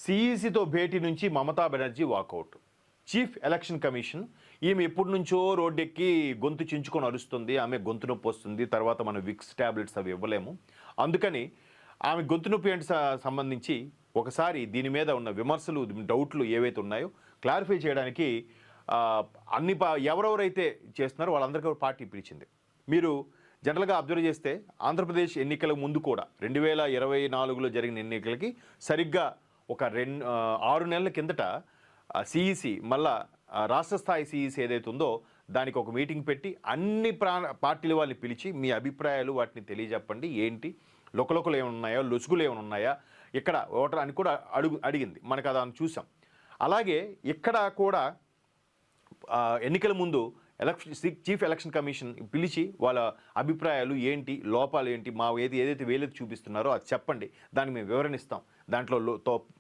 సిఈసితో భేటీ నుంచి Mamata Banerjee walkout. Chief election commission ఈమె ఎప్పటి నుంచో రోడ్డెక్కి గొంతు చించుకొని అరుస్తుంది. ఆమె గొంతు నొప్పి వస్తుంది, తర్వాత మనం విక్స్ ట్యాబ్లెట్స్ అవి ఇవ్వలేము. అందుకని ఆమె గొంతు నొప్పి అంటే సంబంధించి ఒకసారి దీని మీద ఉన్న విమర్శలు, డౌట్లు ఏవైతే ఉన్నాయో క్లారిఫై చేయడానికి ఎవరెవరైతే చేస్తున్నారో వాళ్ళందరికీ పార్టీ పిలిచింది. మీరు జనరల్గా అబ్జర్వ్ చేస్తే ఆంధ్రప్రదేశ్ ఎన్నికల ముందు కూడా 2024లో జరిగిన ఎన్నికలకి సరిగ్గా ఒక 6 నెలల కిందట సిఈసి మళ్ళా రాష్ట్ర స్థాయి సిఈసి ఏదైతే ఉందో దానికి ఒక మీటింగ్ పెట్టి అన్ని పార్టీల వాళ్ళని పిలిచి మీ అభిప్రాయాలు వాటిని తెలియజెప్పండి, ఏంటి లొకలొకలు ఏమైనా ఉన్నాయా, లొసుగులు ఏమైనా ఉన్నాయా ఇక్కడ ఓటర్ అని కూడా అడిగింది. మనకు అదాన్ని చూసాం. అలాగే ఇక్కడ కూడా ఎన్నికల ముందు చీఫ్ ఎలక్షన్ కమిషన్ పిలిచి వాళ్ళ అభిప్రాయాలు ఏంటి, లోపాలు ఏంటి, మా ఏదైతే వేలెత్తి చూపిస్తున్నారో అది చెప్పండి, దాన్ని మేము వివరణిస్తాం, దాంట్లో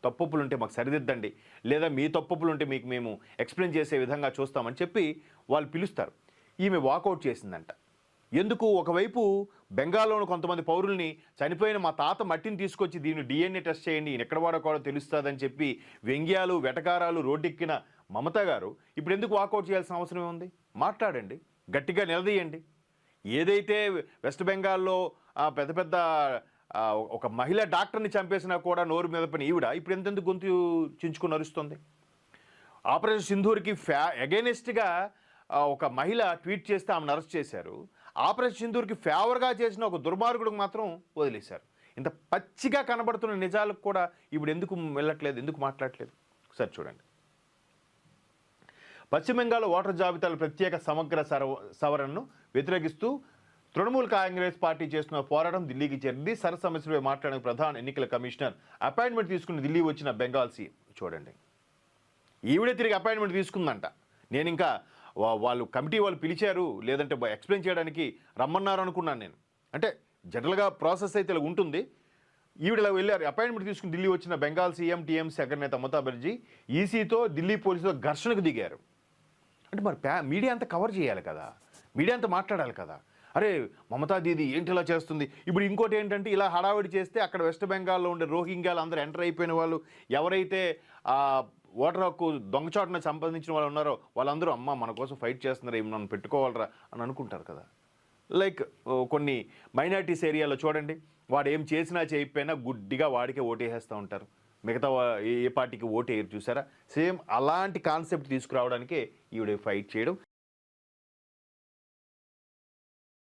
తప్పులు ఉంటే మాకు సరిదిద్దండి, లేదా మీ తప్పులు ఉంటే మీకు మేము ఎక్స్ప్లెయిన్ చేసే విధంగా చూస్తామని చెప్పి వాళ్ళు పిలుస్తారు. ఈమె వాకౌట్ చేసిందంట. ఎందుకు? ఒకవైపు బెంగాల్లోని కొంతమంది పౌరుల్ని చనిపోయిన మా తాత మట్టిని తీసుకొచ్చి దీన్ని డిఎన్ఏ టెస్ట్ చేయండి, ఎక్కడ వాడకూడో తెలుస్తుందని చెప్పి వ్యంగ్యాలు వెటకారాలు రోడ్డెక్కిన మమతా గారు ఇప్పుడు ఎందుకు వాకౌట్ చేయాల్సిన అవసరం ఉంది? మాట్లాడండి, గట్టిగా నిలదీయండి. ఏదైతే వెస్ట్ బెంగాల్లో పెద్ద పెద్ద ఒక మహిళా డాక్టర్ని చంపేసినా కూడా నోరు మీద పని ఈవిడ ఇప్పుడు ఎంతెందుకు గొంతు చించుకుని నరుస్తుంది? ఆపరేషన్ సింధూర్కి అగైనెస్ట్గా ఒక మహిళ ట్వీట్ చేస్తే ఆమెను అరెస్ట్ చేశారు. ఆపరేషన్ సింధూర్కి ఫేవర్గా చేసిన ఒక దుర్మార్గుడికి మాత్రం వదిలేశారు. ఇంత పచ్చిగా కనబడుతున్న నిజాలకు కూడా ఇప్పుడు ఎందుకు వెళ్ళట్లేదు, ఎందుకు మాట్లాడట్లేదు? ఒకసారి చూడండి. పశ్చిమ బెంగాల్ ఓటర్ జాబితాల ప్రత్యేక సమగ్ర సవరణను వ్యతిరేకిస్తూ తృణమూల్ కాంగ్రెస్ పార్టీ చేస్తున్న పోరాటం ఢిల్లీకి చేరింది. సమస్యలపై మాట్లాడిన ప్రధాన ఎన్నికల కమిషనర్ అపాయింట్మెంట్ తీసుకుని ఢిల్లీ వచ్చిన బెంగాల్ సీఎం చూడండి. ఈవిడే తిరిగి అపాయింట్మెంట్ తీసుకుందంట. నేను ఇంకా వాళ్ళు కమిటీ వాళ్ళు పిలిచారు, లేదంటే ఎక్స్ప్లెయిన్ చేయడానికి రమ్మన్నారు అనుకున్నాను నేను. అంటే జనరల్గా ప్రాసెస్ అయితే ఇలా ఉంటుంది. ఈవిడ ఇలా వెళ్ళారు, అపాయింట్మెంట్ తీసుకుని ఢిల్లీ వచ్చిన బెంగాల్ సీఎం టీఎంసీ అగ్రనేత మమతా బెనర్జీ ఈసీతో ఢిల్లీ పోలీసుతో ఘర్షణకు దిగారు. అంటే మరి మీడియా అంతా కవర్ చేయాలి కదా, మీడియా అంతా మాట్లాడాలి కదా. అరే మమతా దీది ఏంటి ఇలా చేస్తుంది? ఇప్పుడు ఇంకోటి ఏంటంటే ఇలా హడావిడి చేస్తే అక్కడ వెస్ట్ బెంగాల్లో ఉండే రోహింగ్యాలు అందరూ ఎంటర్ అయిపోయిన వాళ్ళు, ఎవరైతే ఓటర్ హక్కు దొంగచాటున సంపాదించిన వాళ్ళు ఉన్నారో వాళ్ళందరూ అమ్మ మన కోసం ఫైట్ చేస్తున్నారు, ఏమి నన్ను పెట్టుకోవాలరా అని అనుకుంటారు కదా. లైక్ కొన్ని మైనారిటీస్ ఏరియాలో చూడండి, వాడు ఏం చేసినా చేయకపోయినా గుడ్డిగా వాడికే ఓటేసేస్తూ ఉంటారు, మిగతా ఏ పార్టీకి ఓటేయరు. చూసారా? సేమ్ అలాంటి కాన్సెప్ట్ తీసుకురావడానికే ఈవిడ ఫైట్ చేయడం.